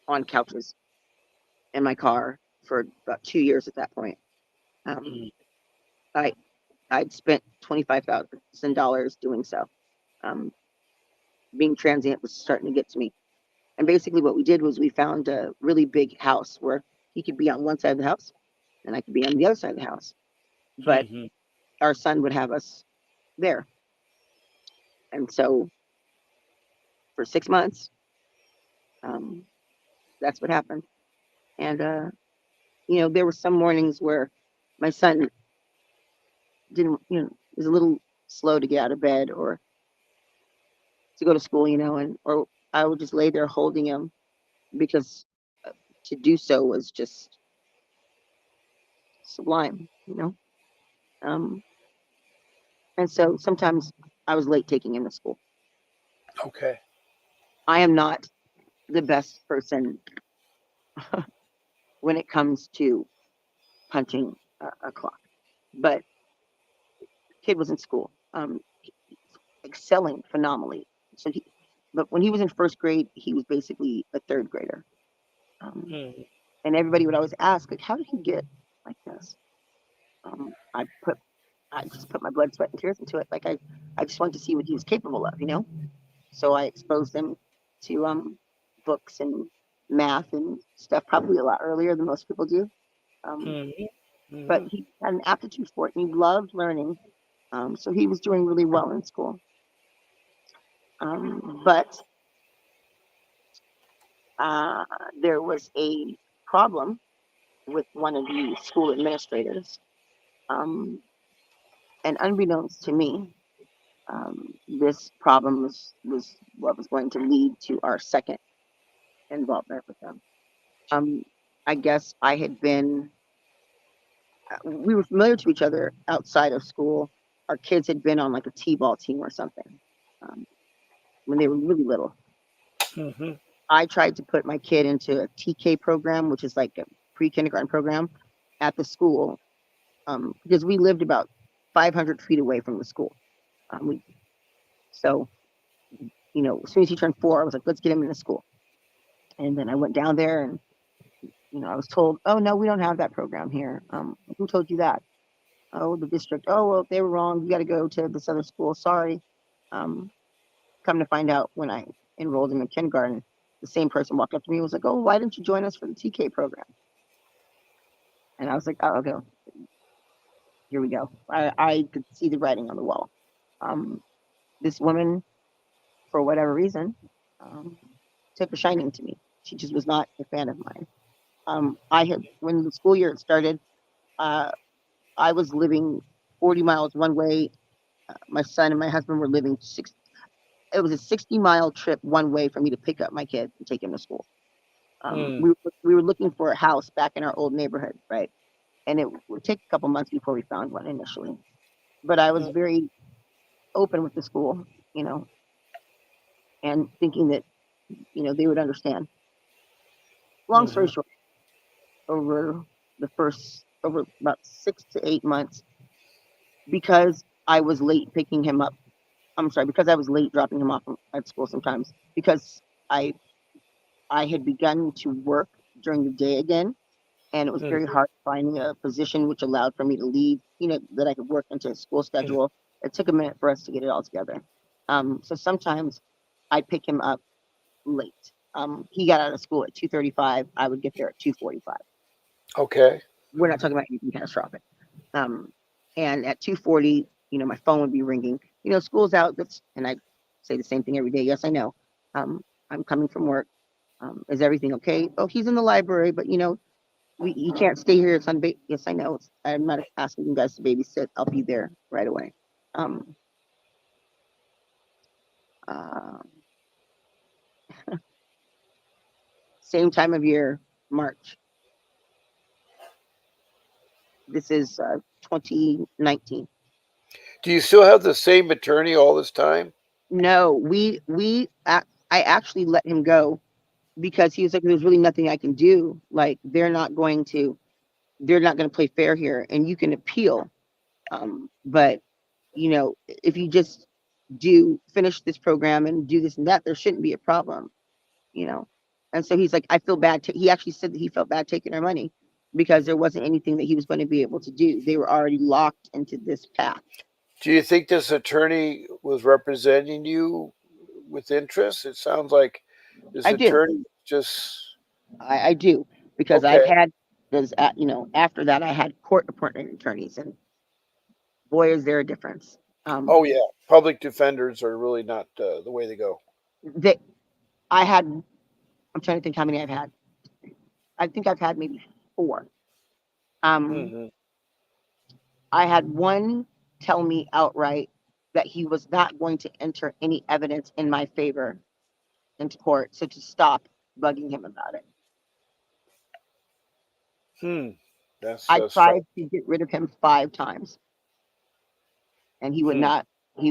on couches in my car for about 2 years at that point. Um, I I'd spent $25,000 doing so. Um, Being transient was starting to get to me. And basically, what we did was we found a really big house where he could be on one side of the house and I could be on the other side of the house. But Mm-hmm. our son would have us there. And so for 6 months, um, that's what happened. And, there were some mornings where my son didn't, was a little slow to get out of bed or to go to school, or I would just lay there holding him because to do so was just sublime. Um, and so sometimes I was late taking him to school. Okay. I am not the best person when it comes to punching a clock, but kid was in school, excelling phenomenally. So but when he was in first grade, he was basically a third grader. Um, Mm-hmm. and everybody would always ask, like, how did he get like this? Um, I put, I just put my blood, sweat, and tears into it. Like I just wanted to see what he was capable of. So I exposed him to books and math and stuff probably a lot earlier than most people do. Um, but Mm-hmm. he had an aptitude for it and he loved learning. So he was doing really well in school. But uh, there was a problem with one of the school administrators. Um, and unbeknownst to me, this problem was what was going to lead to our second involvement with them. Um, I guess we were familiar to each other outside of school. Our kids had been on like a T-ball team or something um, when they were really little. Mm-hmm. I tried to put my kid into a TK program, which is like a pre-kindergarten program at the school, because we lived about 500 feet away from the school. So, as soon as he turned 4, I was like, let's get him into school. And then I went down there and, I was told, oh, no, we don't have that program here. Who told you that? Oh, the district. Oh, well, they were wrong. You got to go to this other school. Sorry. Um, Come to find out, when I enrolled him in kindergarten, the same person walked up to me and was like, oh, why didn't you join us for the TK program? And I was like, oh, okay, here we go. I could see the writing on the wall. Um, this woman, for whatever reason, um, took a shining to me. She just was not a fan of mine. When the school year started, uh, I was living 40 miles one way. My son and my husband were living it was a 60-mile trip one way for me to pick up my kid and take him to school. Mm-hmm. We were looking for a house back in our old neighborhood, right? And it would take a couple months before we found one initially. But I was very open with the school, you know, and thinking that, they would understand. Long story Mm-hmm. short, over about 6 to 8 months, because I was late picking him up. I'm sorry, because I was late dropping him off at school sometimes, because I I had begun to work during the day again, and it was very hard finding a position which allowed for me to leave, that I could work into a school schedule. It took a minute for us to get it all together. So sometimes I'd pick him up late. He got out of school at 2:35. I would get there at 2:45. Okay. We're not talking about anything catastrophic. Um, and at 2:40, my phone would be ringing. School's out. And I say the same thing every day. Yes, I know. I'm coming from work. Is everything okay? Oh, he's in the library, but you can't stay here. It's on. Yes, I know. I'm not asking you guys to babysit. I'll be there right away. Um, uh, Same time of year, March. This is 2019. Do you still have the same attorney all this time? No, I actually let him go because he was like, there's really nothing I can do. Like they're not going to play fair here, and you can appeal. But if you just do finish this program and do this and that, there shouldn't be a problem. You know, and so he's like, I feel bad. He actually said that he felt bad taking our money because there wasn't anything that he was going to be able to do. They were already locked into this path. Do you think this attorney was representing you with interest? It sounds like this I do. attorney just I do because I've okay. had those. After that, I had court appointment attorneys, and boy, is there a difference. Oh yeah, public defenders are really not the way to go. They, I had. I'm trying to think how many I've had. I think I've had maybe four. Um, Hmm. I had one tell me outright that he was not going to enter any evidence in my favor into court, so to stop bugging him about it. Hmm. That's I strange. tried to get rid of him 5 times, and Hmm. he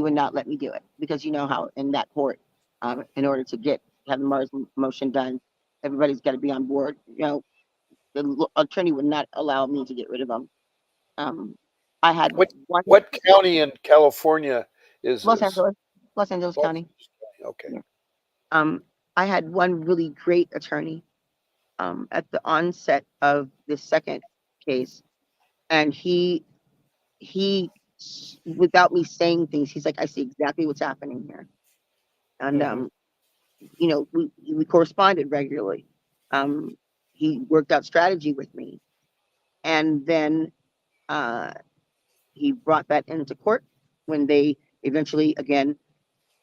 would not let me do it because you know how in that court, in order to have the Mars motion done, everybody's got to be on board. The attorney would not allow me to get rid of him. Um, I had What one. what county in California is Los this? Angeles, Los Angeles Los County. Angeles County. Okay. Yeah. I had one really great attorney at the onset of the second case, and he without me saying things, he's like, I see exactly what's happening here, and Hmm. we corresponded regularly. Um, he worked out strategy with me, and then uh, he brought that into court when they eventually again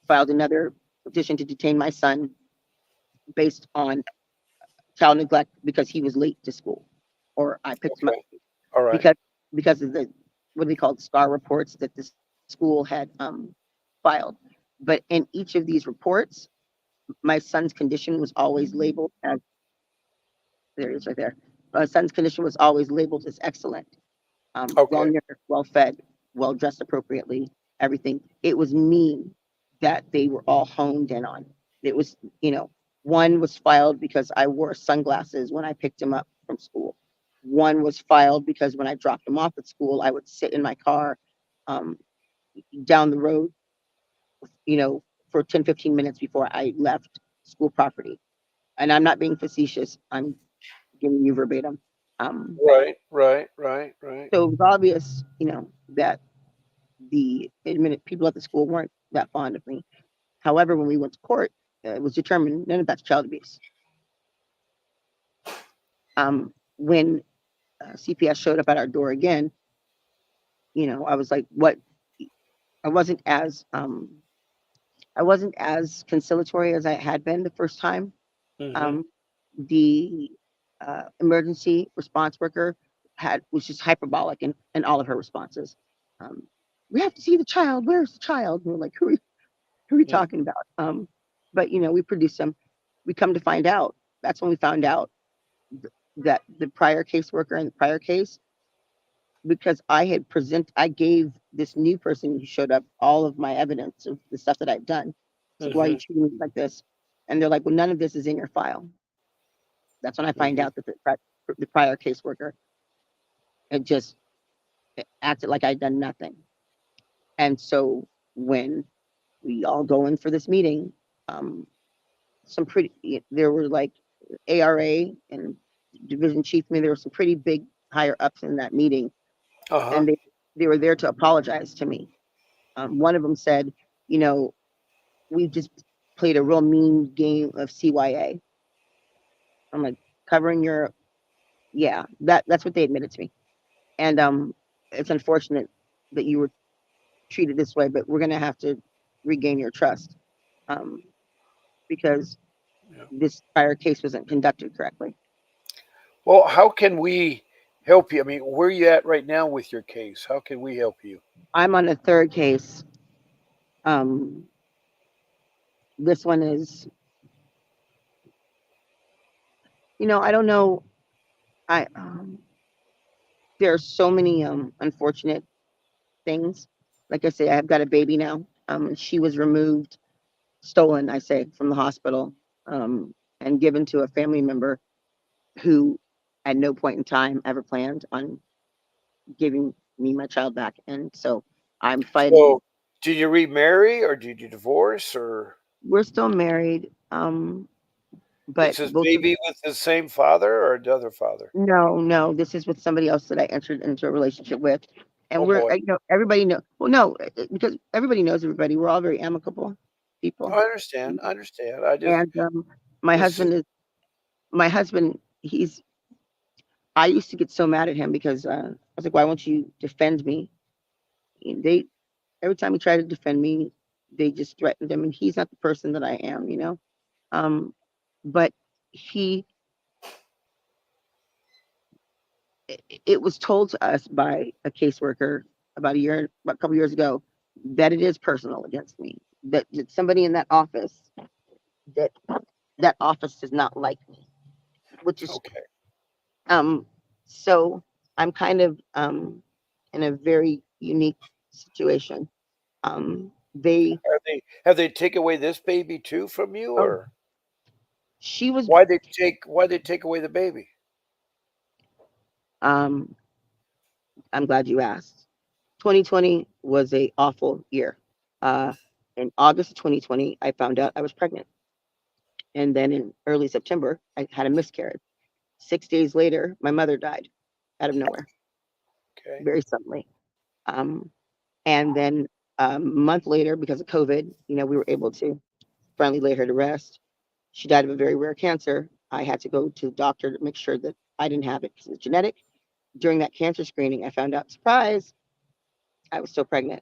filed another petition to detain my son based on child neglect because he was late to school, or I picked him up Okay. All right. because of the what they called SCAR reports that the school had filed. But in each of these reports, my son's condition was always labeled as there he is right there. My son's condition was always labeled as excellent, well Okay. nourished, well fed, well dressed appropriately, everything. It was me that they were all honed in on. It was, one was filed because I wore sunglasses when I picked him up from school. One was filed because when I dropped him off at school, I would sit in my car um, down the road, you know, for 10, 15 minutes before I left school property. And I'm not being facetious. I'm giving you verbatim. Um, Right. Right. Right. Right. so it was obvious, that the people at the school weren't that fond of me. However, when we went to court, it was determined none of that's child abuse. When CPS showed up at our door again, I was like, "What?" I wasn't as conciliatory as I had been the first time. Hmm. Um, the emergency response worker was just hyperbolic in all of her responses. Um, we have to see the child. Where's the child? And we're like, who are we talking about? But we produced them. We come to find out. That's when we found out that the prior caseworker in the prior case, because I gave this new person who showed up all of my evidence of the stuff that I've done. It's like, why are you Hmm. treating me like this? And they're like, well, none of this is in your file. That's when I find Hmm. out that the prior caseworker had just acted like I'd done nothing. And so when we all go in for this meeting, um, there were like ARA and division chief. I mean, there were some pretty big higher ups in that meeting, Uh huh. and they were there to apologize to me. One of them said, you know, we just played a real mean game of CYA. I'm like, covering your, yeah, that's what they admitted to me. And it's unfortunate that you were treated this way, but we're gonna have to regain your trust. um, because Yeah. this prior case wasn't conducted correctly. Well, how can we help you? I mean, where are you at right now with your case? How can we help you? I'm on the third case. Um, this one is, I don't know. I There are so many unfortunate things. Like I say, I've got a baby now. She was removed, stolen, I say, from the hospital, and given to a family member who, at no point in time, ever planned on giving me my child back. And so I'm fighting. So, did you remarry or did you divorce or We're still married, but is this both of baby with the same father or the other father? no, no, this is with somebody else that I entered into a relationship with. And Oh boy, everybody know. Well, no, because everybody knows everybody. We're all very amicable people. I understand. I understand. I just And my this is husband is my husband. I used to get so mad at him because I was like, "Why won't you defend me?" And they every time he tried to defend me, they just threatened him, and he's not the person that I am. Um, but he, it was told to us by a caseworker about a couple years ago, that it is personal against me. That somebody in that that office does not like me, which is okay. um. So I'm kind of in a very unique situation. They Have they taken away this baby too from you, oh or she was why they take away the baby? um. I'm glad you asked. 2020 was a awful year. Uh, in August of 2020, I found out I was pregnant. And then in early September, I had a miscarriage. 6 days later, my mother died out of nowhere, Okay. very suddenly. Um, and then a month later, because of COVID, we were able to finally lay her to rest. She died of a very rare cancer. I had to go to the doctor to make sure that I didn't have it because it's genetic. During that cancer screening, I found out, surprise, I was still pregnant.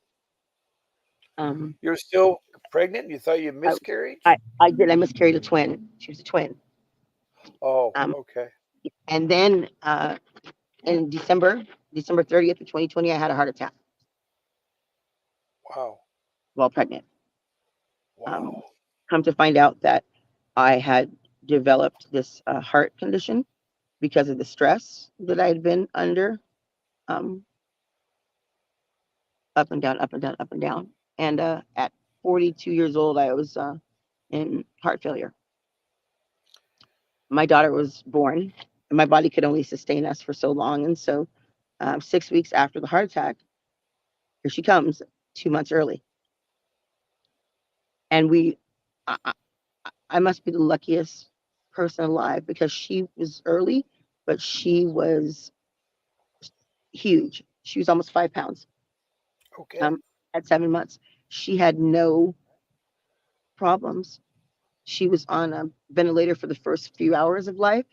Um, You're still pregnant? You thought you I, miscarried? I did. I miscarried a twin. She was a twin. Oh, Um, okay. and then in December 30th of 2020, I had a heart attack Wow. while pregnant. Um, Wow. Come to find out that I had developed this heart condition because of the stress that I had been under, um, up and down, up and down, up and down. And at 42 years old, I was in heart failure. My daughter was born, and my body could only sustain us for so long. And so, 6 weeks after the heart attack, here she comes, 2 months early. And I, I I must be the luckiest person alive because she was early, but she was huge. She was almost 5 pounds Okay. um, at 7 months. She had no problems. She was on a ventilator for the first few hours of life,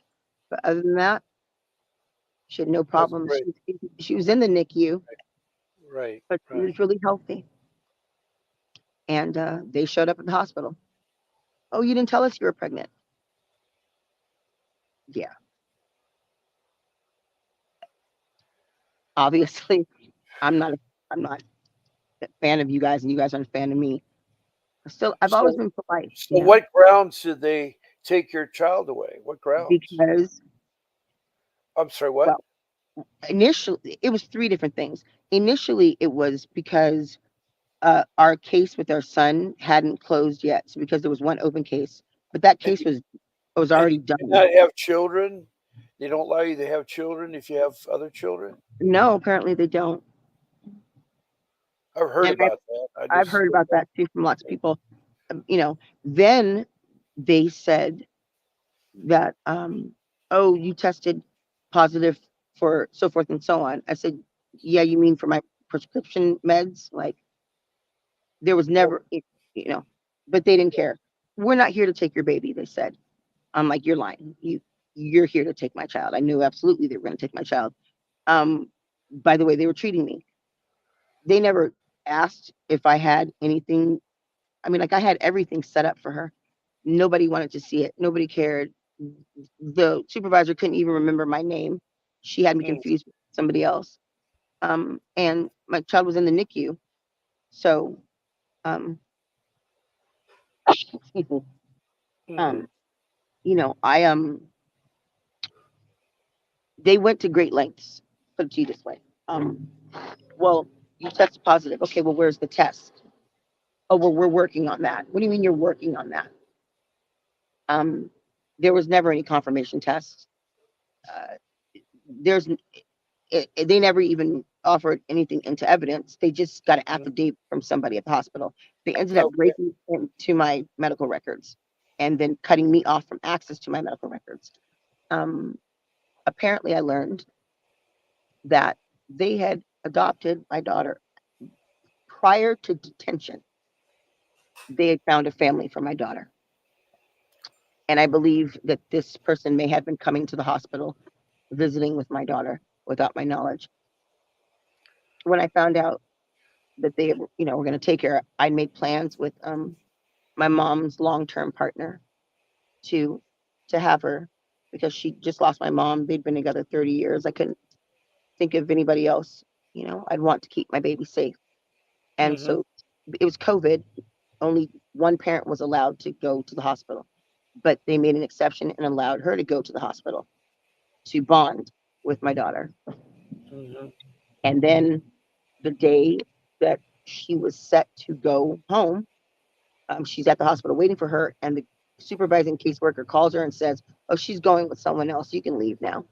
but other than that, she had no That's problems. great. She was in the NICU, Right. but she Right. was really healthy. And they showed up at the hospital. Oh, you didn't tell us you were pregnant. Yeah, obviously, I'm not. I'm not a fan of you guys, and you guys aren't a fan of me. I've always So, been polite, so what grounds did they take your child away? What grounds? because, I'm sorry. What? well, initially it was three different things. Initially, it was because our case with our son hadn't closed yet, so because there was one open case, but that And case you, was and already you done. cannot have children. They don't allow you to have children if you have other children. No, apparently they don't, I've heard and about that. I I've just heard about that too from lots of people. Um, you know, then they said that, oh, you tested positive for so forth and so on. I said, yeah, you mean for my prescription meds? Like, there was oh, never, you know, but they didn't care. We're not here to take your baby, they said. I'm like, you're lying. You're here to take my child. I knew absolutely they were going to take my child. Um, by the way they were treating me, they never asked if I had anything I mean, like I had everything set up for her. Nobody wanted to see it. Nobody cared. The supervisor couldn't even remember my name. She had me Mm, confused with somebody else. And my child was in the NICU. So, um, excuse me. mhm, Um, I they went to great lengths. Put it to you this way. Well, you tested positive. Okay, well, where's the test? Oh, well, we're working on that. What do you mean you're working on that? Um, there was never any confirmation tests. Uh, there's they never even offered anything into evidence. They just got an mm. affidavit from somebody at the hospital. They ended up Okay. breaking into my medical records and then cutting me off from access to my medical records. Um, Apparently, I learned that they had adopted my daughter prior to detention. They had found a family for my daughter. And I believe that this person may have been coming to the hospital visiting with my daughter without my knowledge. When I found out that they, were going to take her, I made plans with my mom's long-term partner to have her because she just lost my mom. They'd been together 30 years. I couldn't think of anybody else. I'd want to keep my baby safe. And Mhm, so it was COVID. Only one parent was allowed to go to the hospital, but they made an exception and allowed her to go to the hospital to bond with my daughter. mhm, And then the day that she was set to go home, she's at the hospital waiting for her, and the supervising caseworker calls her and says, "Oh, she's going with someone else. You can leave now."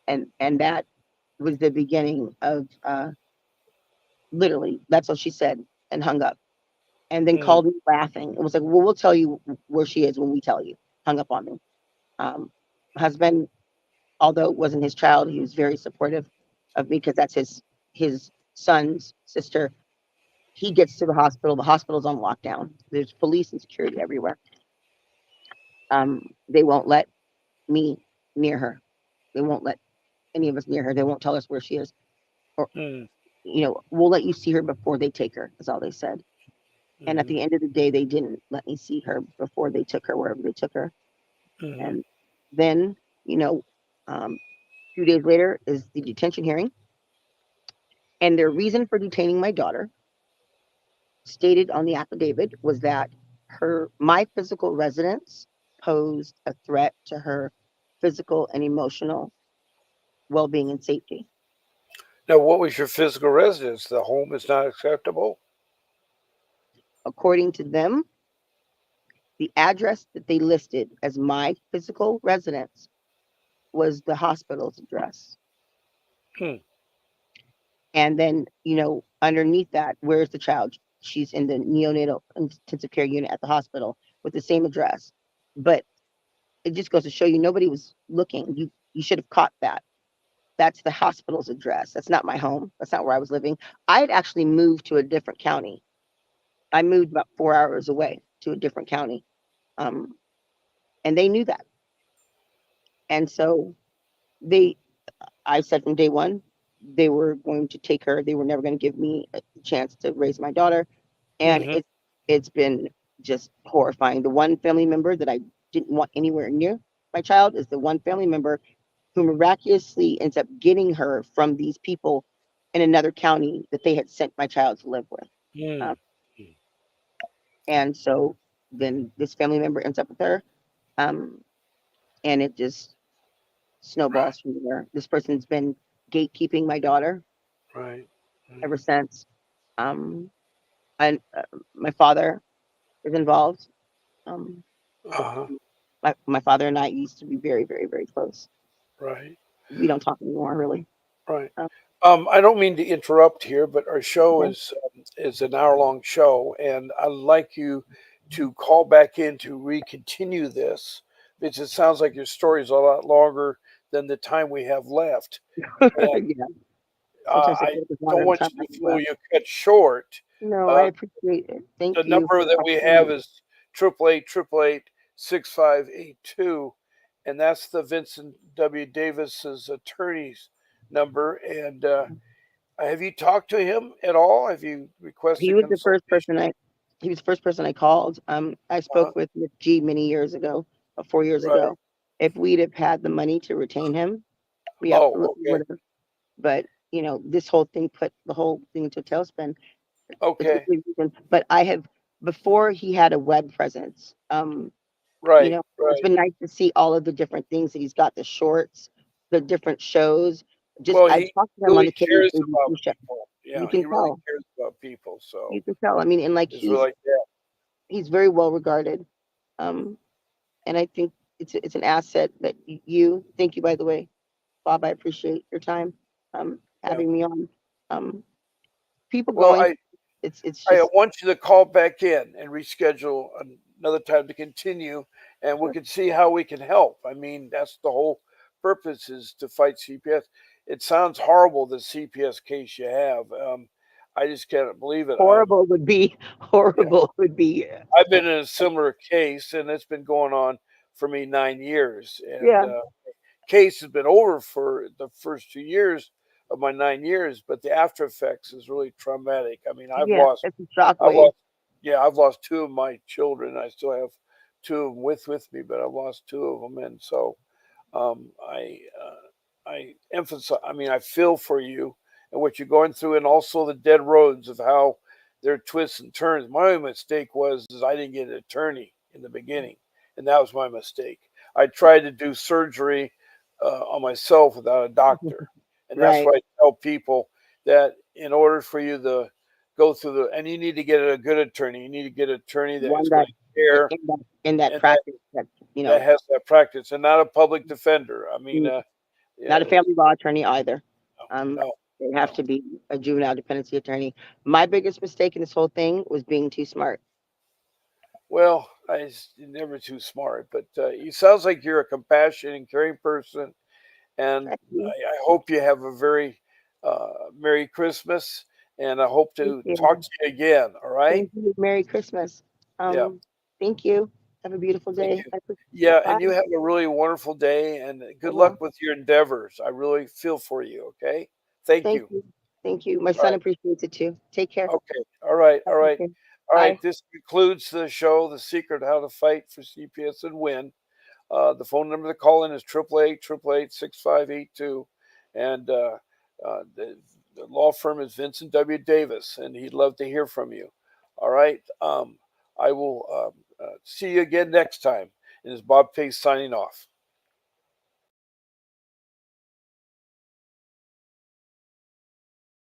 And that was the beginning of literally. That's what she said, and hung up. And then mm, called me laughing. It was like, "Well, we'll tell you where she is when we tell you." Hung up on me. Husband, although it wasn't his child, he was very supportive of me because that's his son's sister. He gets to the hospital. The hospital's on lockdown. There's police and security everywhere. They won't let me near her. They won't let any of us near her. They won't tell us where she is. Or, mm, we'll let you see her before they take her, is all they said. And at mhm, the end of the day, they didn't let me see her before they took her wherever they took her. mhm, And then, you know, um, 2 days later is the detention hearing. And their reason for detaining my daughter, stated on the affidavit, was that my physical residence posed a threat to her physical and emotional well-being and safety. Now, what was your physical residence? The home is not acceptable? According to them, the address that they listed as my physical residence was the hospital's address. Hmm, And then, underneath that, where's the child? She's in the neonatal intensive care unit at the hospital with the same address. But it just goes to show you nobody was looking. You should have caught that. That's the hospital's address. That's not my home. That's not where I was living. I had actually moved to a different county. I moved about 4 hours away to a different county. Um, and they knew that. And so they I said from day one, they were going to take her. They were never going to give me a chance to raise my daughter. And mhm, it's been just horrifying. The one family member that I didn't want anywhere near my child is the one family member who miraculously ends up getting her from these people in another county that they had sent my child to live with. Um, mm, mm. and so then this family member ends up with her. Um, and it just snowballs from there. This person's been gatekeeping my daughter Right, ever right. since. And my father is involved. Um, Uh-huh, my father and I used to be very, very, very close. right, We don't talk anymore, really. right. Um, I don't mean to interrupt here, but our show okay. is an hour-long show, and I'd like you to call back in to recontinue this because it sounds like your story is a lot longer than the time we have left. And Yeah. Sometimes I I feel like it's longer don't than want time I you to have feel left. you cut short. No, I Uh, appreciate it. the Thank you number for the that we have opportunity. is 888 and that's the Vincent W. Davis's attorney's number. And have you talked to him at all? Have you He requested was the first person consultation? He was the first person I called. I Uh-huh. spoke with G many years ago, 4 years Right. ago. If we'd have had the money to retain him, we Oh, absolutely okay. would have. But this whole thing put the whole thing into a tailspin. It's the Okay. only reason. But I have before he had a web presence. Right. It's Right. been nice to see all of the different things that he's got, the shorts, the different shows. Just Well, I've he talked to him on really the cares about KBC show. people. You Yeah, can he really tell. cares about people. So You can tell. I mean, and like it's really like that. he's very well regarded. Um, and I think it's an asset that thank you, by the way, Bob. I appreciate your time Yeah. having me on. Um, People Well, going, it's I just want you to call back in and reschedule another time to continue, and we sure, can see how we can help. I mean, that's the whole purpose is to fight CPS. It sounds horrible, the CPS case you have. I just can't believe it. horrible would be Yeah, horrible would be I've been in a similar case, and it's been going on for me 9 years, and yeah, case has been over for the first 2 years of my 9 years, but the after effects is really traumatic. I mean, yeah. It's a I've shockwave. lost, yeah, I've lost two of my children. I still have two of them with me, but I've lost two of them, and so um, I I emphasize. I mean, I feel for you and what you're going through, and also the dead roads of how there are twists and turns. My mistake was is I didn't get an attorney in the beginning, and that was my mistake. I tried to do surgery on myself without a doctor, and that's Right. why I tell people that in order for you to go through and you need to get a good attorney. You need to get an attorney that is One going that to care in that and practice that that has that practice, and not a public defender. I mean, n- yeah, not a family law attorney either. Um, no, they have no. to be a juvenile dependency attorney. My biggest mistake in this whole thing was being too smart. Well, you're never too smart, but it sounds like you're a compassionate and caring person, and Thank you. I hope you have a very Merry Christmas, and I hope Thank to talk you. to you again. All right? Thank you. Merry Christmas. Yeah, Thank you. Have a beautiful thank day. you. Yeah, Bye. and you have a really wonderful day, and I good luck will. with your endeavors. I really feel for you. Okay? Thank Thank you. you. Thank you. My All son right. appreciates it too. Take care. Okay. All right. Have All a good right. day. All right. Bye. This concludes the show, The Secret How to Fight for CPS and Win. The phone number to call in is 888-888-6582. And the law firm is Vincent W. Davis, and he'd love to hear from you. All right. I will see you again next time. And this is Bob Pace signing off.